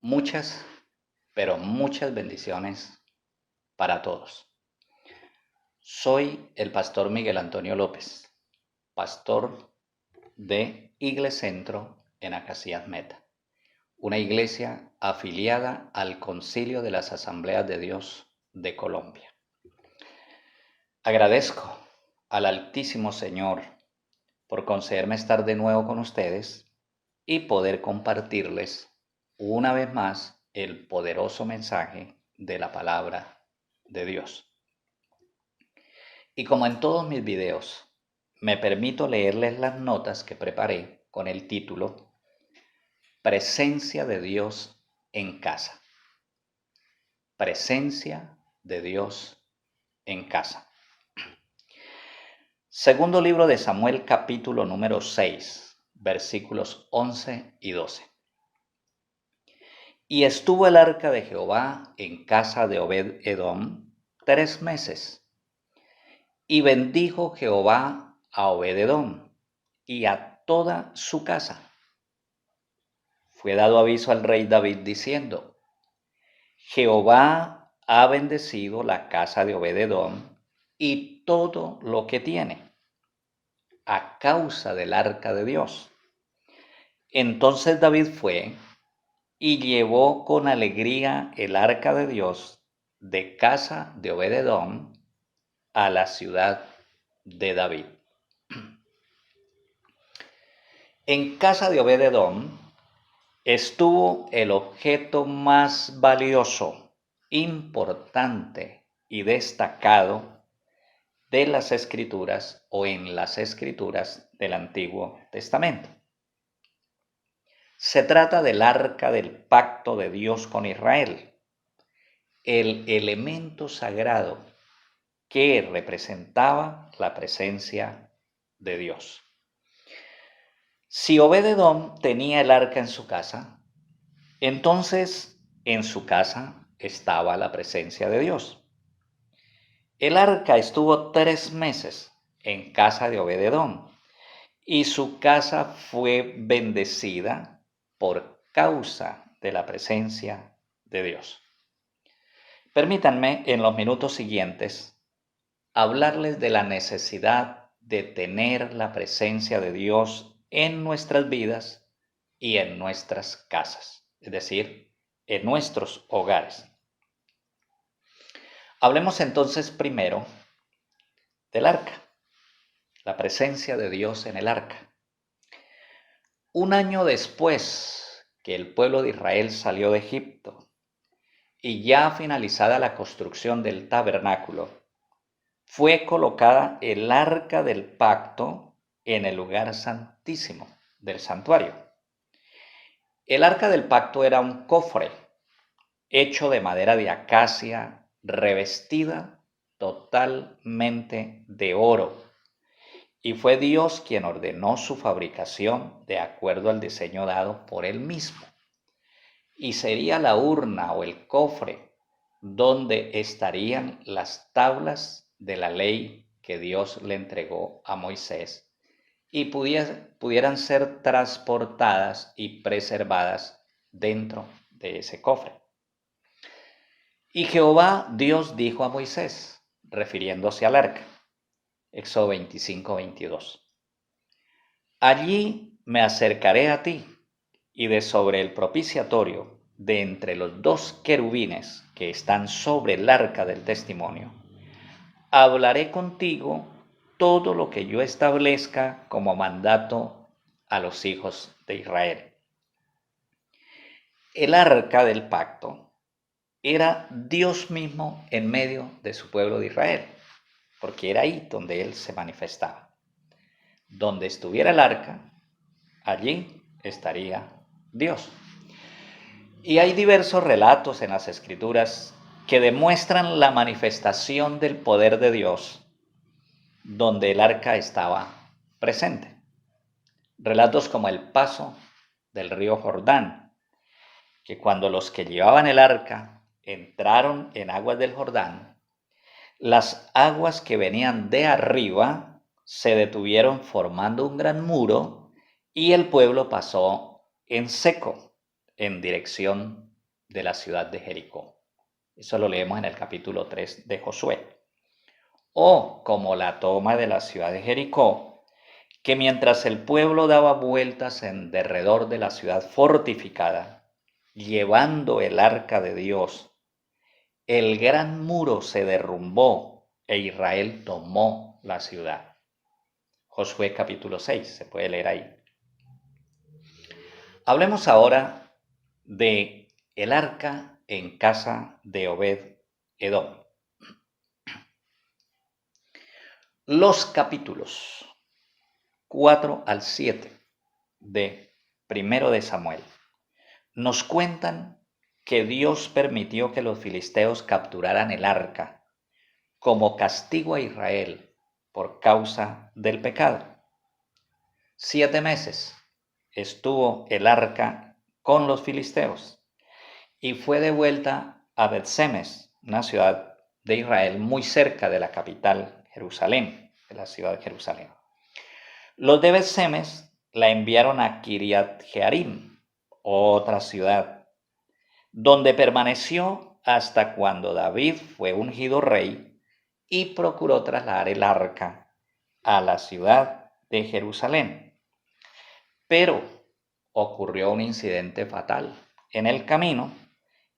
Muchas, pero muchas bendiciones para todos. Soy el pastor Miguel Antonio López, pastor de Iglesia Centro en Acacias Meta, una iglesia afiliada al Concilio de las Asambleas de Dios de Colombia. Agradezco al Altísimo Señor por concederme estar de nuevo con ustedes y poder compartirles una vez más el poderoso mensaje de la palabra de Dios. Y como en todos mis videos, me permito leerles las notas que preparé con el título Presencia de Dios en casa. Presencia de Dios en casa. Segundo libro de Samuel, capítulo número 6, versículos 11 y 12. Y estuvo el arca de Jehová en casa de Obed-edom 3 meses. Y bendijo Jehová a Obed-edom y a toda su casa. Fue dado aviso al rey David diciendo: Jehová ha bendecido la casa de Obed-edom y todo lo que tiene, a causa del arca de Dios. Entonces David fue y llevó con alegría el arca de Dios de casa de Obed-edom a la ciudad de David. En casa de Obed-edom estuvo el objeto más valioso, importante y destacado de las Escrituras o en las Escrituras del Antiguo Testamento. Se trata del arca del pacto de Dios con Israel, el elemento sagrado que representaba la presencia de Dios. Si Obed-edom tenía el arca en su casa, entonces en su casa estaba la presencia de Dios. El arca estuvo 3 meses en casa de Obed-edom y su casa fue bendecida por causa de la presencia de Dios. Permítanme en los minutos siguientes hablarles de la necesidad de tener la presencia de Dios en nuestras vidas y en nuestras casas, es decir, en nuestros hogares. Hablemos entonces primero del arca, la presencia de Dios en el arca. Un año después que el pueblo de Israel salió de Egipto y ya finalizada la construcción del tabernáculo, fue colocada el arca del pacto en el lugar santísimo del santuario. El arca del pacto era un cofre hecho de madera de acacia, revestida totalmente de oro, y fue Dios quien ordenó su fabricación de acuerdo al diseño dado por él mismo. Y sería la urna o el cofre donde estarían las tablas de la ley que Dios le entregó a Moisés y pudieran ser transportadas y preservadas dentro de ese cofre. Y Jehová Dios dijo a Moisés, refiriéndose al arca, Éxodo 25:22, allí me acercaré a ti, y de sobre el propiciatorio, de entre los 2 querubines que están sobre el arca del testimonio, hablaré contigo todo lo que yo establezca como mandato a los hijos de Israel. El arca del pacto era Dios mismo en medio de su pueblo de Israel, porque era ahí donde él se manifestaba. Donde estuviera el arca, allí estaría Dios. Y hay diversos relatos en las Escrituras que demuestran la manifestación del poder de Dios donde el arca estaba presente. Relatos como el paso del río Jordán, que cuando los que llevaban el arca entraron en aguas del Jordán, las aguas que venían de arriba se detuvieron formando un gran muro y el pueblo pasó en seco en dirección de la ciudad de Jericó. Eso lo leemos en el capítulo 3 de Josué. O como la toma de la ciudad de Jericó, que mientras el pueblo daba vueltas en derredor de la ciudad fortificada, llevando el arca de Dios, el gran muro se derrumbó e Israel tomó la ciudad. Josué capítulo 6, se puede leer ahí. Hablemos ahora de el arca en casa de Obed-Edom. Los capítulos 4 al 7 de Primero de Samuel nos cuentan que Dios permitió que los filisteos capturaran el arca como castigo a Israel por causa del pecado. 7 meses estuvo el arca con los filisteos y fue devuelta a Bet-Semes, una ciudad de Israel muy cerca de la capital, Jerusalén, de la ciudad de Jerusalén. Los de Bet-Semes la enviaron a Kiriat Jearim, otra ciudad, donde permaneció hasta cuando David fue ungido rey y procuró trasladar el arca a la ciudad de Jerusalén. Pero ocurrió un incidente fatal en el camino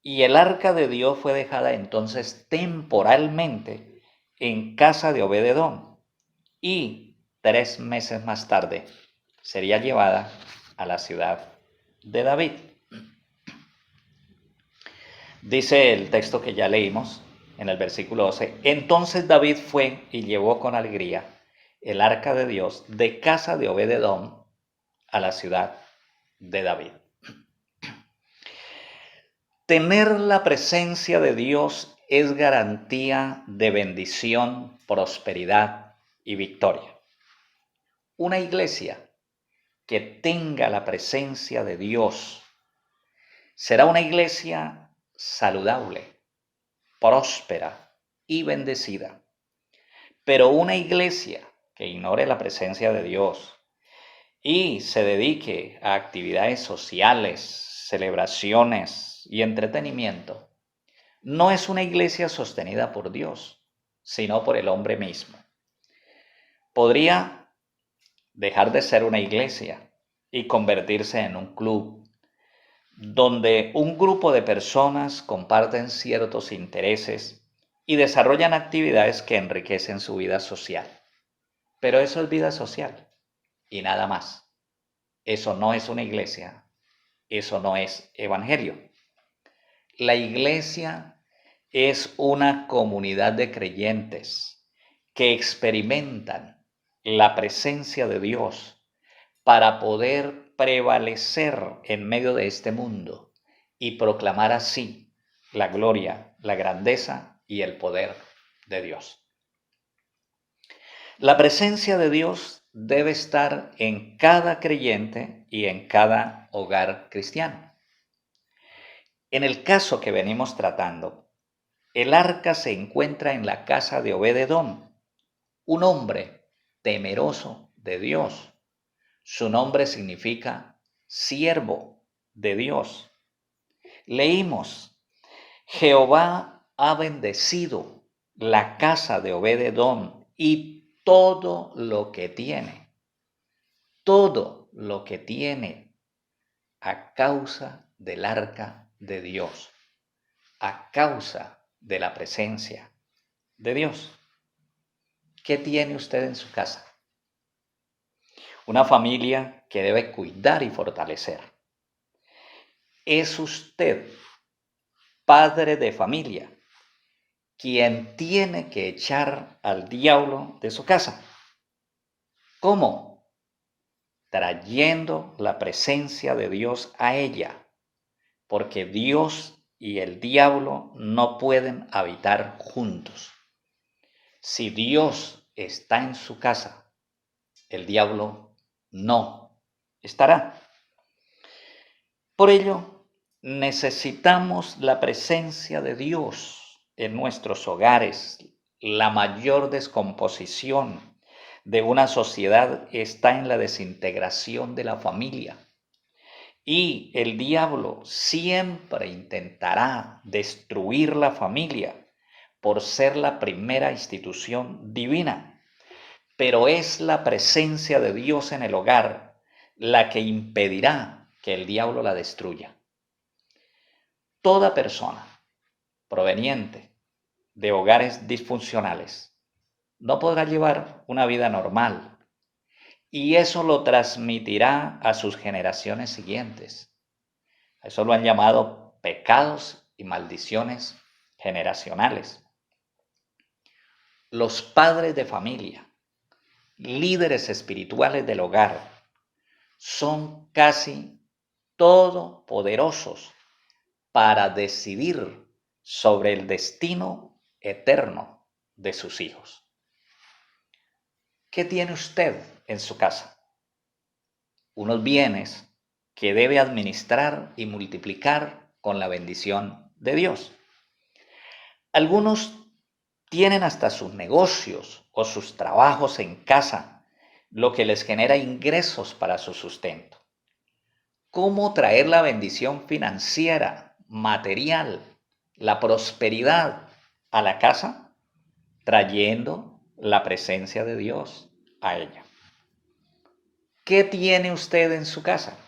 y el arca de Dios fue dejada entonces temporalmente en casa de Obed-Edom y 3 meses más tarde sería llevada a la ciudad de David. Dice el texto que ya leímos en el versículo 12, entonces David fue y llevó con alegría el arca de Dios de casa de Obed-Edom a la ciudad de David. Tener la presencia de Dios es garantía de bendición, prosperidad y victoria. Una iglesia que tenga la presencia de Dios será una iglesia saludable, próspera y bendecida. Pero una iglesia que ignore la presencia de Dios y se dedique a actividades sociales, celebraciones y entretenimiento, no es una iglesia sostenida por Dios, sino por el hombre mismo. Podría dejar de ser una iglesia y convertirse en un club, donde un grupo de personas comparten ciertos intereses y desarrollan actividades que enriquecen su vida social. Pero eso es vida social y nada más. Eso no es una iglesia, eso no es evangelio. La iglesia es una comunidad de creyentes que experimentan la presencia de Dios para poder prevalecer en medio de este mundo y proclamar así la gloria, la grandeza y el poder de Dios. La presencia de Dios debe estar en cada creyente y en cada hogar cristiano. En el caso que venimos tratando, el arca se encuentra en la casa de Obed-Edom, un hombre temeroso de Dios. Su nombre significa siervo de Dios. Leímos, Jehová ha bendecido la casa de Obed-Edom y todo lo que tiene a causa del arca de Dios, a causa de la presencia de Dios. ¿Qué tiene usted en su casa? Una familia que debe cuidar y fortalecer. ¿Es usted padre de familia quien tiene que echar al diablo de su casa? ¿Cómo? Trayendo la presencia de Dios a ella, porque Dios y el diablo no pueden habitar juntos. Si Dios está en su casa, el diablo no estará. Por ello, necesitamos la presencia de Dios en nuestros hogares. La mayor descomposición de una sociedad está en la desintegración de la familia. y el diablo siempre intentará destruir la familia por ser la primera institución divina, pero es la presencia de Dios en el hogar la que impedirá que el diablo la destruya. Toda persona proveniente de hogares disfuncionales no podrá llevar una vida normal, y eso lo transmitirá a sus generaciones siguientes. Eso lo han llamado pecados y maldiciones generacionales. Los padres de familia, líderes espirituales del hogar, son casi todopoderosos para decidir sobre el destino eterno de sus hijos. ¿Qué tiene usted en su casa? Unos bienes que debe administrar y multiplicar con la bendición de Dios. Algunos tienen hasta sus negocios o sus trabajos en casa, lo que les genera ingresos para su sustento. ¿Cómo traer la bendición financiera, material, la prosperidad a la casa? Trayendo la presencia de Dios a ella. ¿Qué tiene usted en su casa?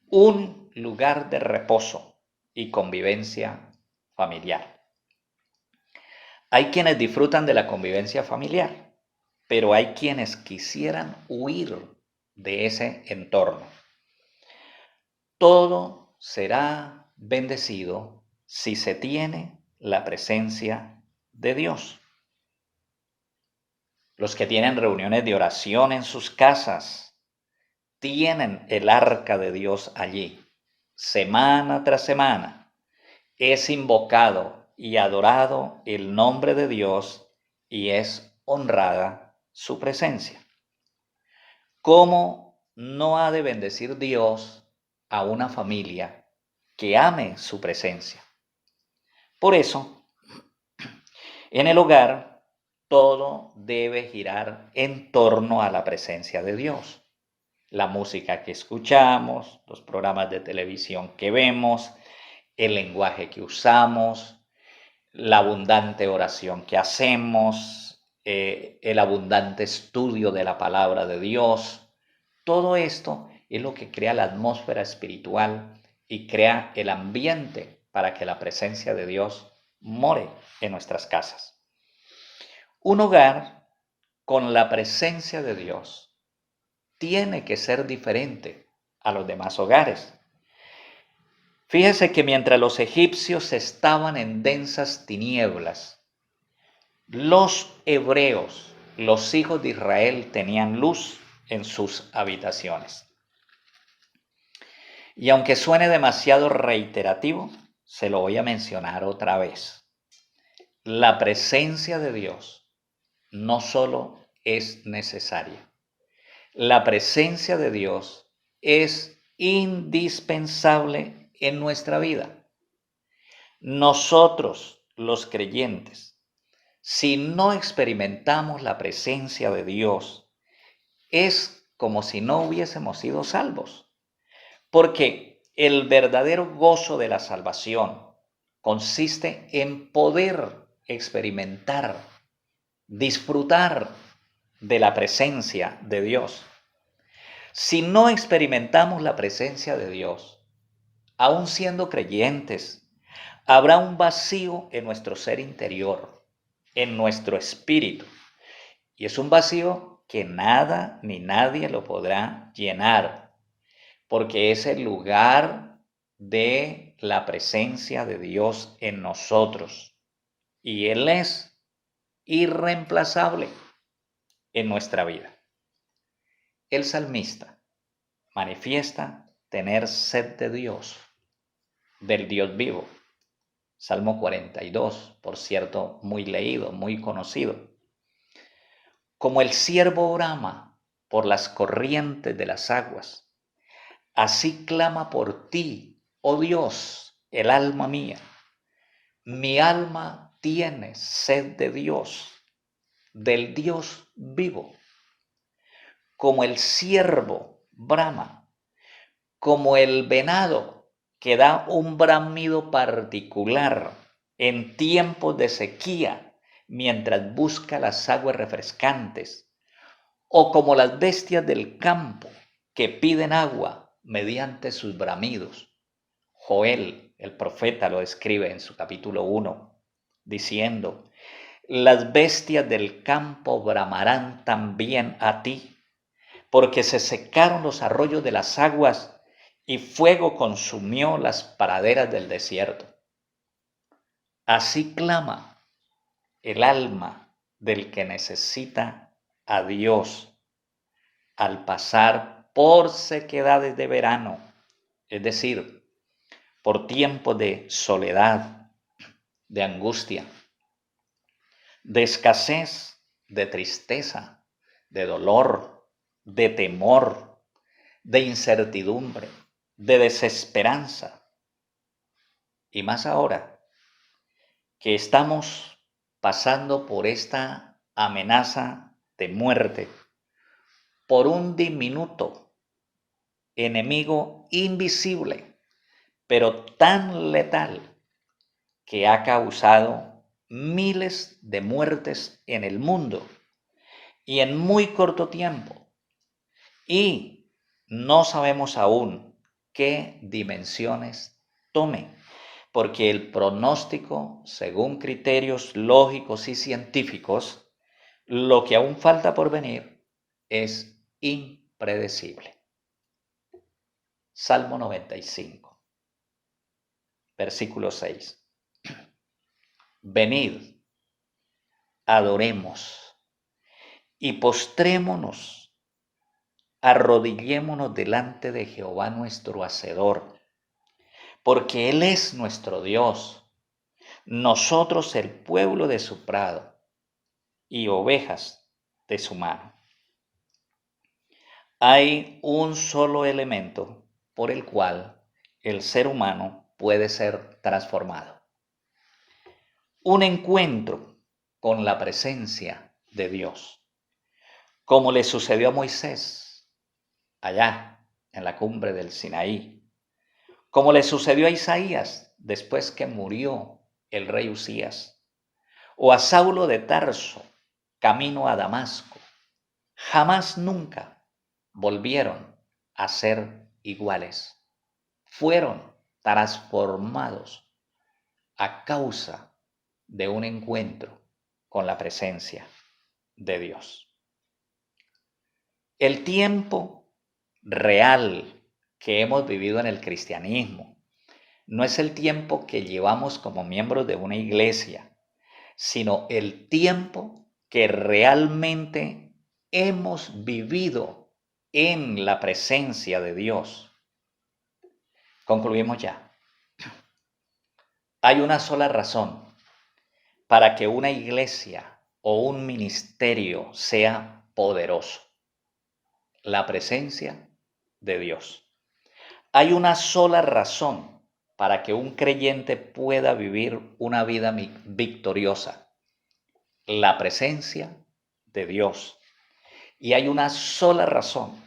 Un lugar de reposo y convivencia familiar. Hay quienes disfrutan de la convivencia familiar, pero hay quienes quisieran huir de ese entorno. Todo será bendecido si se tiene la presencia de Dios. Los que tienen reuniones de oración en sus casas tienen el arca de Dios allí. Semana tras semana es invocado y adorado el nombre de Dios y es honrada su presencia. ¿Cómo no ha de bendecir Dios a una familia que ame su presencia? Por eso, en el hogar, todo debe girar en torno a la presencia de Dios. La música que escuchamos, los programas de televisión que vemos, el lenguaje que usamos, la abundante oración que hacemos, el abundante estudio de la palabra de Dios. Todo esto es lo que crea la atmósfera espiritual y crea el ambiente para que la presencia de Dios more en nuestras casas. Un hogar con la presencia de Dios tiene que ser diferente a los demás hogares. Fíjese que mientras los egipcios estaban en densas tinieblas, los hebreos, los hijos de Israel, tenían luz en sus habitaciones. Y aunque suene demasiado reiterativo, se lo voy a mencionar otra vez. La presencia de Dios no solo es necesaria, la presencia de Dios es indispensable en nuestra vida. Nosotros, los creyentes, si no experimentamos la presencia de Dios, es como si no hubiésemos sido salvos. Porque el verdadero gozo de la salvación consiste en poder experimentar, disfrutar de la presencia de Dios. Si no experimentamos la presencia de Dios, aun siendo creyentes, habrá un vacío en nuestro ser interior, en nuestro espíritu. Y es un vacío que nada ni nadie lo podrá llenar, porque es el lugar de la presencia de Dios en nosotros. Y Él es irreemplazable en nuestra vida. El salmista manifiesta tener sed de Dios, del Dios vivo. Salmo 42, por cierto, muy leído, muy conocido. Como el ciervo brama por las corrientes de las aguas, así clama por ti, oh Dios, el alma mía. Mi alma tiene sed de Dios, del Dios vivo. Como el ciervo brama como el venado que da un bramido particular en tiempos de sequía mientras busca las aguas refrescantes, o como las bestias del campo que piden agua mediante sus bramidos. Joel, el profeta, lo escribe en su capítulo 1, diciendo: las bestias del campo bramarán también a ti, porque se secaron los arroyos de las aguas y fuego consumió las praderas del desierto. Así clama el alma del que necesita a Dios al pasar por sequedades de verano, es decir, por tiempos de soledad, de angustia, de escasez, de tristeza, de dolor, de temor, de incertidumbre, de desesperanza. Y más ahora que estamos pasando por esta amenaza de muerte por un diminuto enemigo invisible, pero tan letal que ha causado miles de muertes en el mundo y en muy corto tiempo. Y no sabemos aún qué dimensiones tome, porque el pronóstico, según criterios lógicos y científicos, lo que aún falta por venir es impredecible. Salmo 95, versículo 6. Venid, adoremos y postrémonos, arrodillémonos delante de Jehová nuestro Hacedor, porque Él es nuestro Dios, nosotros el pueblo de su prado y ovejas de su mano. Hay un solo elemento por el cual el ser humano puede ser transformado. Un encuentro con la presencia de Dios, como le sucedió a Moisés allá en la cumbre del Sinaí, como le sucedió a Isaías después que murió el rey Usías, o a Saulo de Tarso camino a Damasco. Jamás nunca volvieron a ser iguales. Fueron transformados a causa de un encuentro con la presencia de Dios. El tiempo real que hemos vivido en el cristianismo no es el tiempo que llevamos como miembros de una iglesia, sino el tiempo que realmente hemos vivido en la presencia de Dios. Concluimos ya. Hay una sola razón para que una iglesia o un ministerio sea poderoso: la presencia de Dios. Hay una sola razón para que un creyente pueda vivir una vida victoriosa: la presencia de Dios. Y hay una sola razón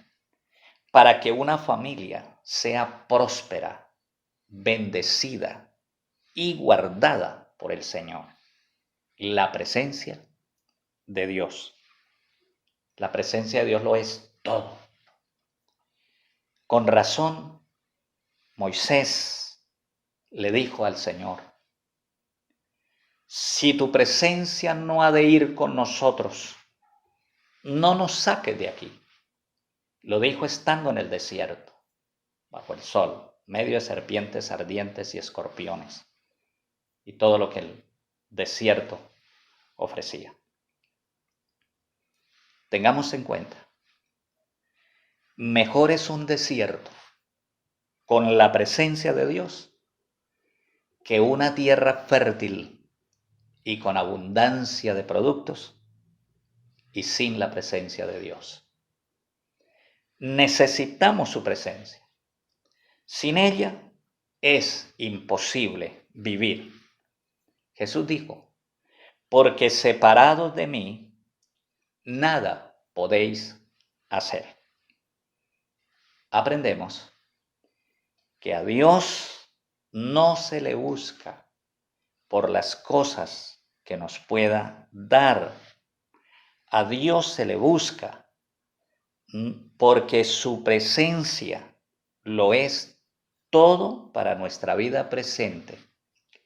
para que una familia sea próspera, bendecida y guardada por el Señor: la presencia de Dios. La presencia de Dios lo es todo. Con razón, Moisés le dijo al Señor: si tu presencia no ha de ir con nosotros, no nos saques de aquí. Lo dijo estando en el desierto, bajo el sol, medio de serpientes ardientes y escorpiones, y todo lo que el desierto ofrecía. Tengamos en cuenta, mejor es un desierto con la presencia de Dios que una tierra fértil y con abundancia de productos y sin la presencia de Dios. Necesitamos su presencia. Sin ella es imposible vivir. Jesús dijo: porque separados de mí, nada podéis hacer. Aprendemos que a Dios no se le busca por las cosas que nos pueda dar. A Dios se le busca porque su presencia lo es todo para nuestra vida presente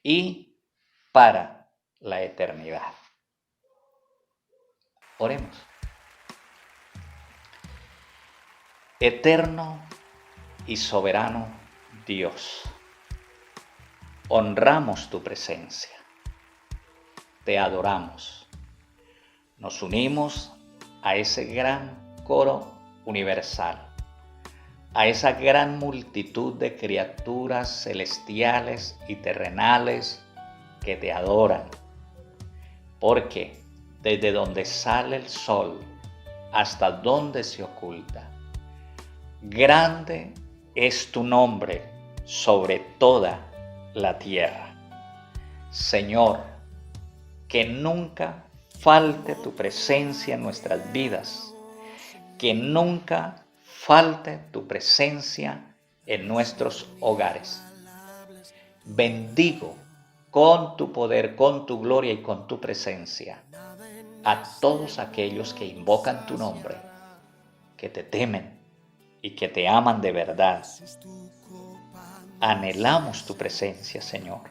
y para la eternidad. Oremos. Eterno y soberano Dios, honramos tu presencia, te adoramos, nos unimos a ese gran coro universal, a esa gran multitud de criaturas celestiales y terrenales que te adoran, porque desde donde sale el sol hasta donde se oculta, grande es tu nombre sobre toda la tierra. Señor, que nunca falte tu presencia en nuestras vidas, que nunca falte tu presencia en nuestros hogares. Bendigo con tu poder, con tu gloria y con tu presencia a todos aquellos que invocan tu nombre, que te temen y que te aman de verdad. Anhelamos tu presencia, Señor,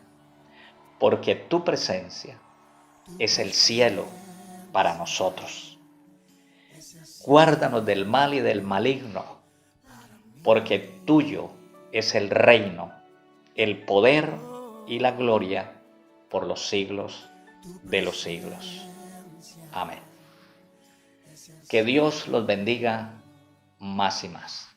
porque tu presencia es el cielo para nosotros. Guárdanos del mal y del maligno, porque tuyo es el reino, el poder y la gloria por los siglos de los siglos. Amén. Que Dios los bendiga más y más.